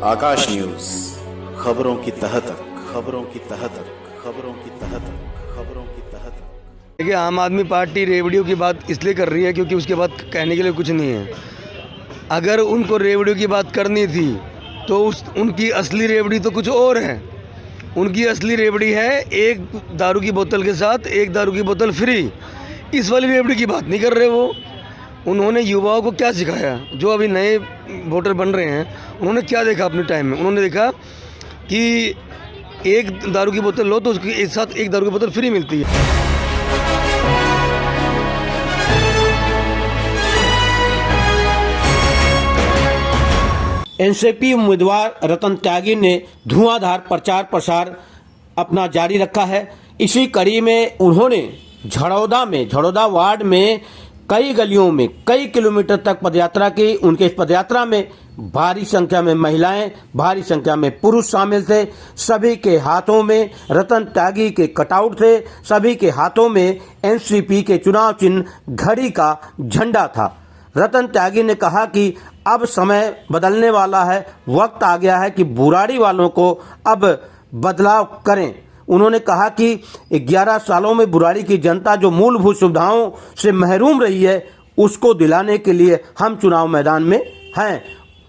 आकाश news, खबरों की तह तक, खबरों की तह तक, खबरों की तह तक, खबरों की तह तक। देखिए, आम आदमी पार्टी रेवड़ियों की बात इसलिए कर रही है क्योंकि उसके बाद कहने के लिए कुछ नहीं है। अगर उनको रेवड़ियों की बात करनी थी तो उनकी असली रेवड़ी तो कुछ और है। उनकी असली रेवड़ी है एक दारू की बोतल के साथ एक दारू की बोतल फ्री। इस वाली रेवड़ी की बात नहीं कर रहे वो। उन्होंने युवाओं को क्या सिखाया? जो अभी नए वोटर बन रहे हैं, उन्होंने क्या देखा अपने टाइम में? उन्होंने देखा कि एक दारू की बोतल लो तो उसके एक साथ एक दारू की बोतल फ्री मिलती है। एनसीपी उम्मीदवार रतन त्यागी ने धुआंधार प्रचार प्रसार अपना जारी रखा है। इसी कड़ी में उन्होंने झड़ौदा वार्ड में कई गलियों में कई किलोमीटर तक पदयात्रा की। उनके इस पदयात्रा में भारी संख्या में महिलाएं, भारी संख्या में पुरुष शामिल थे। सभी के हाथों में रतन त्यागी के कटआउट थे। सभी के हाथों में एनसीपी के चुनाव चिन्ह घड़ी का झंडा था। रतन त्यागी ने कहा कि अब समय बदलने वाला है, वक्त आ गया है कि बुराड़ी वालों को अब बदलाव करें। उन्होंने कहा कि 11 सालों में बुराड़ी की जनता जो मूलभूत सुविधाओं से महरूम रही है, उसको दिलाने के लिए हम चुनाव मैदान में हैं।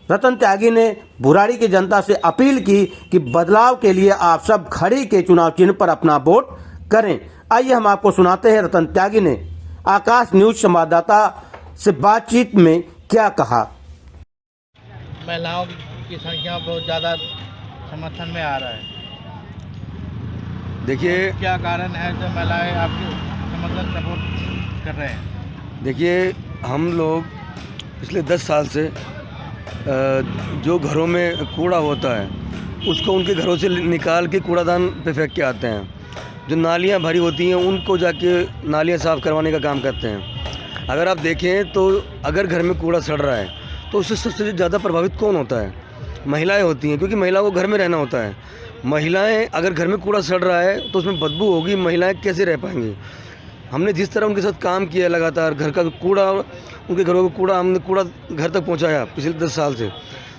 रतन त्यागी ने बुराड़ी की जनता से अपील की कि बदलाव के लिए आप सब घड़ी के चुनाव चिन्ह पर अपना वोट करें। आइए हम आपको सुनाते हैं रतन त्यागी ने आकाश न्यूज संवाददाता से बातचीत में क्या कहा। महिलाओं की संख्या बहुत ज़्यादा समर्थन में आ रहा है। देखिए, क्या कारण है जो महिलाएं आपके समर्थन सपोर्ट कर रहे हैं? देखिए, हम लोग पिछले 10 साल से जो घरों में कूड़ा होता है उसको उनके घरों से निकाल के कूड़ादान पे फेंक के आते हैं। जो नालियाँ भरी होती हैं उनको जाके नालियाँ साफ़ करवाने का काम करते हैं। अगर आप देखें तो अगर घर में कूड़ा सड़ रहा है तो उससे सबसे ज़्यादा प्रभावित कौन होता है? महिलाएं होती हैं, क्योंकि महिलाओं को घर में रहना होता है। महिलाएं अगर घर में कूड़ा सड़ रहा है तो उसमें बदबू होगी, महिलाएं कैसे रह पाएंगी? हमने जिस तरह उनके साथ काम किया, लगातार घर का कूड़ा, उनके घरों का कूड़ा, हमने कूड़ा घर तक पहुंचाया पिछले 10 साल से।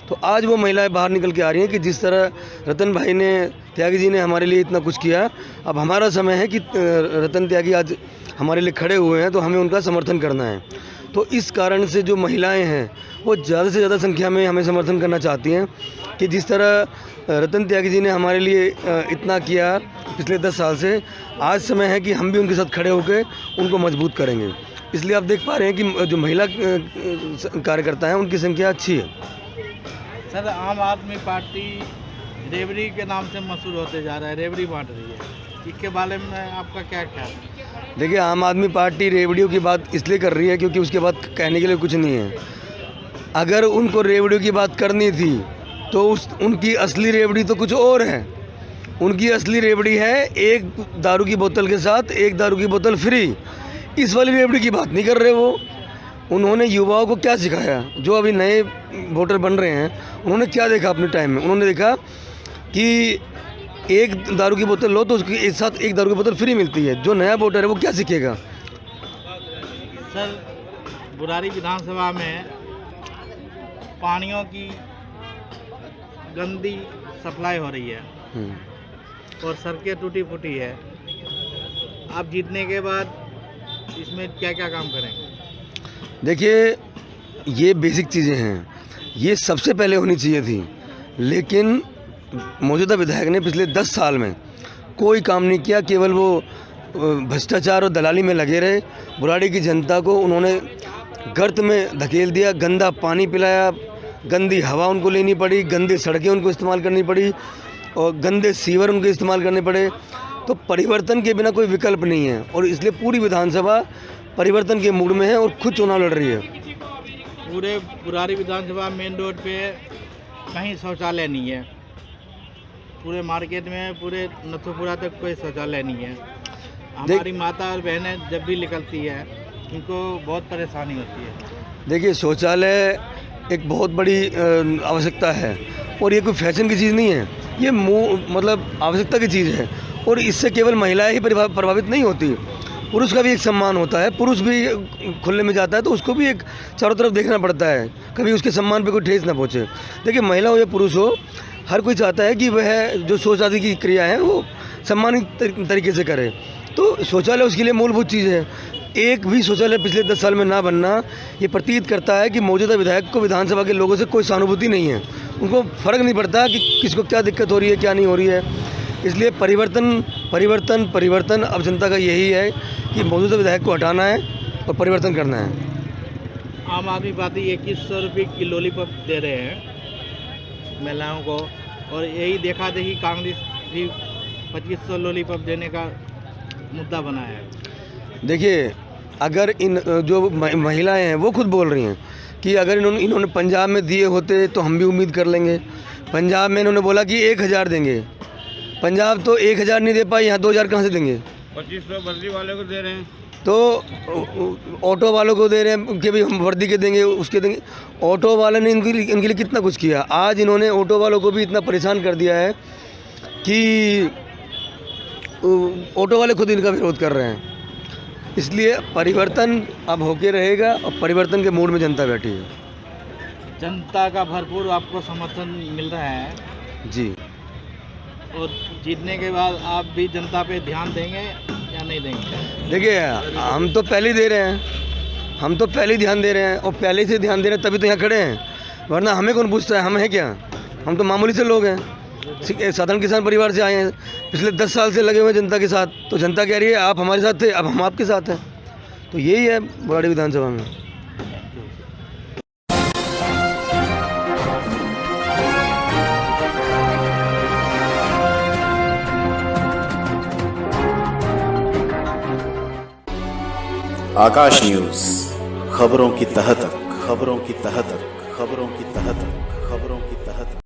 तो आज वो महिलाएं बाहर निकल के आ रही हैं कि जिस तरह रतन भाई ने, त्यागी जी ने हमारे लिए इतना कुछ किया, अब हमारा समय है कि रतन त्यागी आज हमारे लिए खड़े हुए हैं तो हमें उनका समर्थन करना है। तो इस कारण से जो महिलाएं हैं वो ज़्यादा से ज़्यादा संख्या में हमें समर्थन करना चाहती हैं कि जिस तरह रतन त्यागी जी ने हमारे लिए इतना किया पिछले 10 साल से, आज समय है कि हम भी उनके साथ खड़े होकर उनको मजबूत करेंगे। इसलिए आप देख पा रहे हैं कि जो महिला कार्यकर्ता हैं उनकी संख्या अच्छी है। सर, आम आदमी पार्टी रेवड़ी के नाम से मशहूर होते जा रहा है, रेवड़ी बांट रही है, इसके बारे में आपका क्या ख्याल है? देखिए, आम आदमी पार्टी रेवड़ियों की बात इसलिए कर रही है क्योंकि उसके बाद कहने के लिए कुछ नहीं है। अगर उनको रेवड़ियों की बात करनी थी तो उनकी असली रेवड़ी तो कुछ और है। उनकी असली रेवड़ी है एक दारू की बोतल के साथ एक दारू की बोतल फ्री। इस वाली रेवड़ी की बात नहीं कर रहे वो। उन्होंने युवाओं को क्या सिखाया? जो अभी नए वोटर बन रहे हैं, उन्होंने क्या देखा अपने टाइम में? उन्होंने देखा कि एक दारू की बोतल लो तो उसके एक साथ एक दारू की बोतल फ्री मिलती है। जो नया वोटर है वो क्या सीखेगा? सर, बुराड़ी विधानसभा में पानियों की गंदी सप्लाई हो रही है और सड़कें टूटी फूटी है। आप जीतने के बाद इसमें क्या क्या काम करेंगे? देखिए, ये बेसिक चीज़ें हैं, ये सबसे पहले होनी चाहिए थी, लेकिन मौजूदा विधायक ने पिछले 10 साल में कोई काम नहीं किया। केवल वो भ्रष्टाचार और दलाली में लगे रहे। बुराड़ी की जनता को उन्होंने गर्त में धकेल दिया, गंदा पानी पिलाया, गंदी हवा उनको लेनी पड़ी, गंदी सड़कें उनको इस्तेमाल करनी पड़ी और गंदे सीवर उनको इस्तेमाल करने पड़े। तो परिवर्तन के बिना कोई विकल्प नहीं है और इसलिए पूरी विधानसभा परिवर्तन के मूड में है और खुद चुनाव लड़ रही है। पूरे बुराड़ी विधानसभा मेन रोड पे कहीं शौचालय नहीं है। पूरे मार्केट में, पूरे नथुपुरा तक कोई शौचालय नहीं है। हमारी माता और बहनें जब भी निकलती है उनको बहुत परेशानी होती है। देखिए, शौचालय एक बहुत बड़ी आवश्यकता है और ये कोई फैशन की चीज़ नहीं है। ये मतलब आवश्यकता की चीज़ है और इससे केवल महिलाएं ही प्रभावित नहीं होती। पुरुष का भी एक सम्मान होता है, पुरुष भी खुले में जाता है तो उसको भी एक चारों तरफ देखना पड़ता है, कभी उसके सम्मान पे कोई ठेस ना पहुँचे। देखिए महिला हो या पुरुष हो, हर कोई चाहता है कि वह जो शौच आदि की क्रिया है वो सम्मानित तरीके से करे। तो शौचालय उसके लिए मूलभूत चीज़ है। एक भी शौचालय पिछले 10 साल में ना बनना ये प्रतीत करता है कि मौजूदा विधायक को विधानसभा के लोगों से कोई सहानुभूति नहीं है, उनको फ़र्क नहीं पड़ता कि किसको क्या दिक्कत हो रही है क्या नहीं हो रही है। इसलिए परिवर्तन परिवर्तन परिवर्तन अब जनता का यही है कि मौजूदा विधायक को हटाना है और परिवर्तन करना है। आम आदमी पार्टी 2100 रुपये की लॉलीपॉप दे रहे हैं महिलाओं को, और यही देखा देखी कांग्रेस भी 2500 लॉलीपॉप देने का मुद्दा बनाया है। देखिए अगर इन जो महिलाएं हैं वो खुद बोल रही हैं कि अगर इन्होंने पंजाब में दिए होते तो हम भी उम्मीद कर लेंगे। पंजाब में इन्होंने बोला कि 1000 देंगे, पंजाब तो 1000 नहीं दे पाई, यहाँ 2000 कहाँ से देंगे। 2500 बदली वाले को दे रहे हैं, तो ऑटो वालों को दे रहे हैं कि भाई हम वर्दी के देंगे उसके देंगे। ऑटो वाले ने इनके लिए कितना कुछ किया। आज इन्होंने ऑटो वालों को भी इतना परेशान कर दिया है कि ऑटो वाले खुद इनका विरोध कर रहे हैं। इसलिए परिवर्तन अब होके रहेगा और परिवर्तन के मूड में जनता बैठी है। जनता का भरपूर आपको समर्थन मिल रहा है जी। और जीतने के बाद आप भी जनता पे ध्यान देंगे या नहीं देंगे? देखिए हम तो पहले ही दे रहे हैं, हम तो पहले ही ध्यान दे रहे हैं और पहले से ध्यान दे रहे हैं तभी तो यहाँ खड़े हैं, वरना हमें कौन पूछता है, हम हैं क्या, हम तो मामूली से लोग हैं, साधारण किसान परिवार से आए हैं, पिछले 10 साल से लगे हुए हैं जनता के साथ। तो जनता कह रही है आप हमारे साथ थे, अब हम आपके साथ हैं। तो यही है बुराड़ी विधानसभा में। आकाश न्यूज, खबरों की तह तक, खबरों की तह तक, खबरों की तह तक, खबरों की